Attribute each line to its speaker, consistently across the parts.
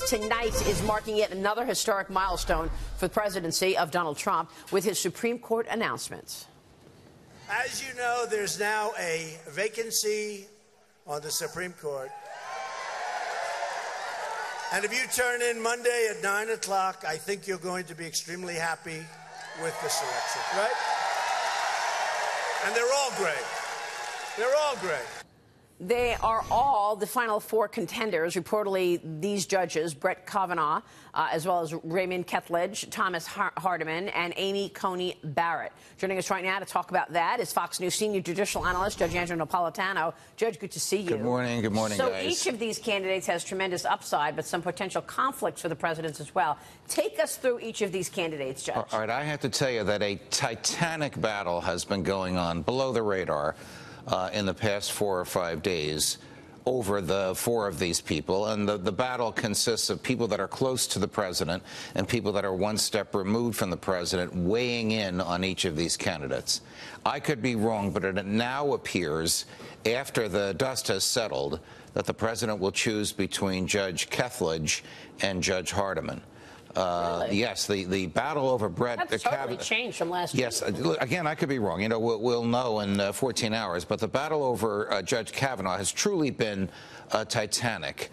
Speaker 1: Tonight is marking yet another historic milestone for the presidency of Donald Trump with his Supreme Court announcements.
Speaker 2: As you know, there's now a vacancy on the Supreme Court. And if you turn in Monday at 9 o'clock, I think you're going to be extremely happy with the selection, right? And they're all great. They're all great.
Speaker 1: They are all the final four contenders. Reportedly, these judges, Brett Kavanaugh, as well as Raymond Kethledge, Thomas Hardiman, and Amy Coney Barrett. Joining us right now to talk about that is Fox News senior judicial analyst, Judge Andrew Napolitano. Judge, good to see you.
Speaker 3: Good morning, guys.
Speaker 1: So each of these candidates has tremendous upside, but some potential conflicts for the presidents as well. Take us through each of these candidates, Judge.
Speaker 3: All right, I have to tell you that a Titanic battle has been going on below the radar in the past 4 or 5 days over the four of these people. And the battle consists of people that are close to the president and people that are one step removed from the president weighing in on each of these candidates. I could be wrong, but it now appears, after the dust has settled, that the president will choose between Judge Kethledge and Judge Hardiman.
Speaker 1: Really?
Speaker 3: Yes, the battle over Brett
Speaker 1: That's totally changed from last year.
Speaker 3: Yes, again, I could be wrong. You know, we'll know in 14 hours. But the battle over Judge Kavanaugh has truly been Titanic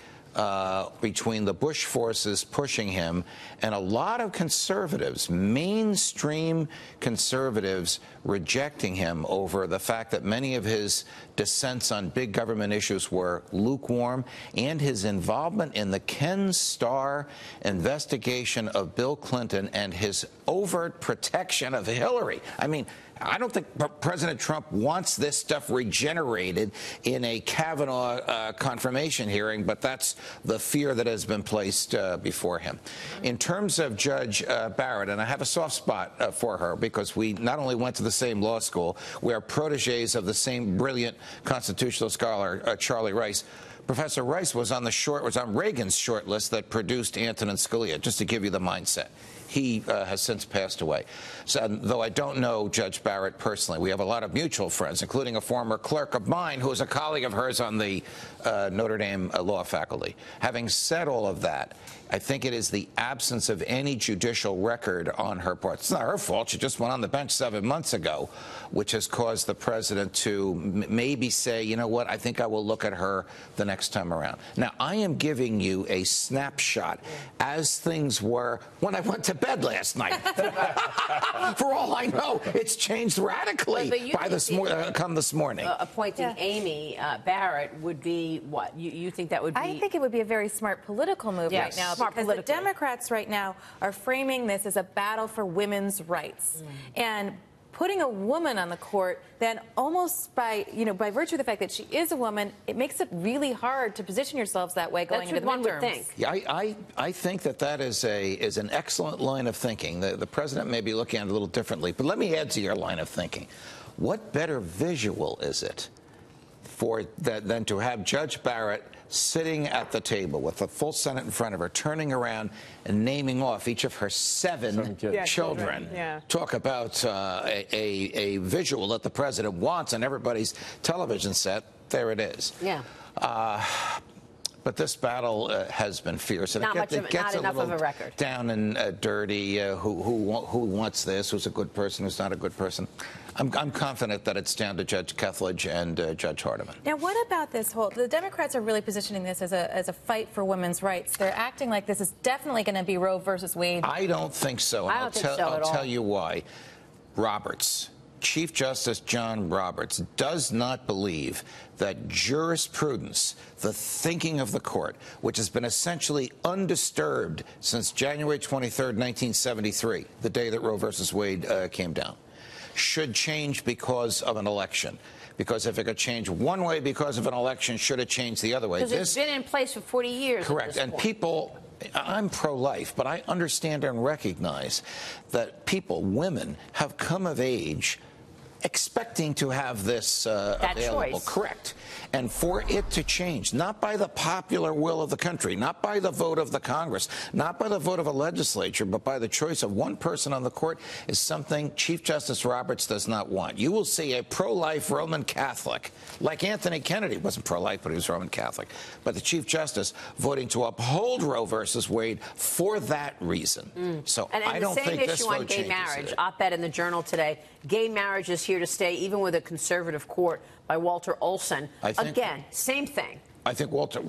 Speaker 3: between the Bush forces pushing him and a lot of conservatives, mainstream conservatives, rejecting him over the fact that many of his dissents on big government issues were lukewarm, and his involvement in the Ken Starr investigation of Bill Clinton and his overt protection of Hillary. I mean, I don't think President Trump wants this stuff regenerated in a Kavanaugh confirmation hearing, but that's the fear that has been placed before him. In terms of Judge Barrett, and I have a soft spot for her because we not only went to the same law school, we are protégés of the same brilliant constitutional scholar, Charlie Rice. Professor Rice was on Reagan's short list that produced Antonin Scalia, just to give you the mindset. He has since passed away. So, though I don't know Judge Barrett personally, we have a lot of mutual friends, including a former clerk of mine who was a colleague of hers on the Notre Dame law faculty. Having said all of that, I think it is the absence of any judicial record on her part. It's not her fault. She just went on the bench 7 months ago, which has caused the president to maybe say, you know what, I think I will look at her the next time around. Now, I am giving you a snapshot as things were when I went to bed last night. For all I know, it's changed radically by come this morning.
Speaker 1: Appointing Amy Barrett would be what? You think that would be?
Speaker 4: I think it would be a very smart political move right now. Because the Democrats right now are framing this as a battle for women's rights. And putting a woman on the court, then almost by virtue of the fact that she is a woman, it makes it really hard to position yourselves that way going into the midterms. Would think.
Speaker 3: Yeah, I think that is an excellent line of thinking. The president may be looking at it a little differently, but let me add to your line of thinking. What better visual is it than to have Judge Barrett sitting at the table with the full Senate in front of her, turning around and naming off each of her 7 children. Yeah. Talk about a visual that the president wants on everybody's television set. There it is.
Speaker 1: Yeah.
Speaker 3: But this battle has been fierce. And
Speaker 1: not enough of a record.
Speaker 3: Down and dirty. Who wants this? Who's a good person? Who's not a good person? I'm confident that it's down to Judge Kethledge and Judge Hardiman.
Speaker 4: Now, what about this whole? The Democrats are really positioning this as a fight for women's rights. They're acting like this is definitely going to be Roe versus Wade.
Speaker 3: I don't think so.
Speaker 1: I don't think so at all.
Speaker 3: I'll tell you why. Chief Justice John Roberts does not believe that jurisprudence, the thinking of the court, which has been essentially undisturbed since January 23rd, 1973, the day that Roe versus Wade came down, should change because of an election. Because if it could change one way because of an election, should it change the other way?
Speaker 1: Because it's been in place for 40 years.
Speaker 3: Correct. And people, I'm pro-life, but I understand and recognize that people, women, have come of age expecting to have this available.
Speaker 1: Choice.
Speaker 3: Correct. And for it to change, not by the popular will of the country, not by the vote of the Congress, not by the vote of a legislature, but by the choice of one person on the court, is something Chief Justice Roberts does not want. You will see a pro-life Roman Catholic, like Anthony Kennedy, wasn't pro-life, but he was Roman Catholic, but the Chief Justice voting to uphold Roe versus Wade for that reason. So I don't think this vote changes it.
Speaker 1: And the same issue on gay marriage, op-ed in the Journal today, gay marriage is here to stay, even with a conservative court, by Walter Olson. Again, same thing.
Speaker 3: I think Walter,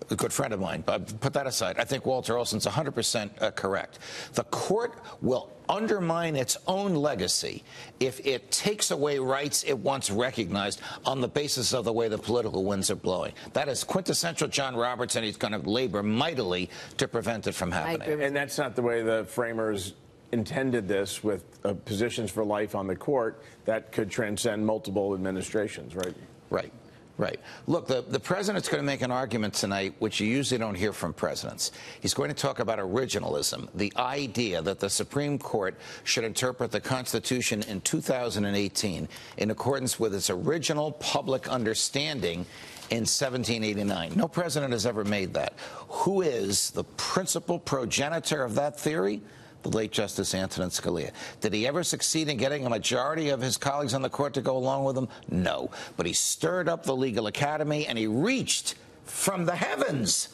Speaker 3: a good friend of mine, but put that aside, I think Walter Olson's 100% correct. The court will undermine its own legacy if it takes away rights it once recognized on the basis of the way the political winds are blowing. That is quintessential John Roberts, and he's going to labor mightily to prevent it from happening.
Speaker 5: And that's not the way the framers intended this, with positions for life on the court that could transcend multiple administrations, right?
Speaker 3: Right. Right. Look, the president's going to make an argument tonight, which you usually don't hear from presidents. He's going to talk about originalism, the idea that the Supreme Court should interpret the Constitution in 2018 in accordance with its original public understanding in 1789. No president has ever made that. Who is the principal progenitor of that theory? The late Justice Antonin Scalia. Did he ever succeed in getting a majority of his colleagues on the court to go along with him? No. But he stirred up the legal academy, and he reached from the heavens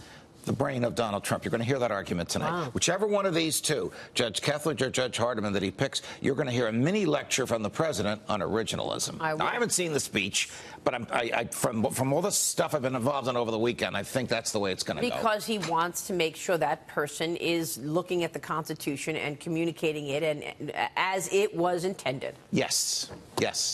Speaker 3: the brain of Donald Trump. You're going to hear that argument tonight.
Speaker 1: Wow.
Speaker 3: Whichever one of these two, Judge Kethledge or Judge Hardiman, that he picks, you're going to hear a mini lecture from the president on originalism. I haven't seen the speech, but from all the stuff I've been involved in over the weekend, I think that's the way it's going to go.
Speaker 1: Because he wants to make sure that person is looking at the Constitution and communicating it and as it was intended.
Speaker 3: Yes. Yes.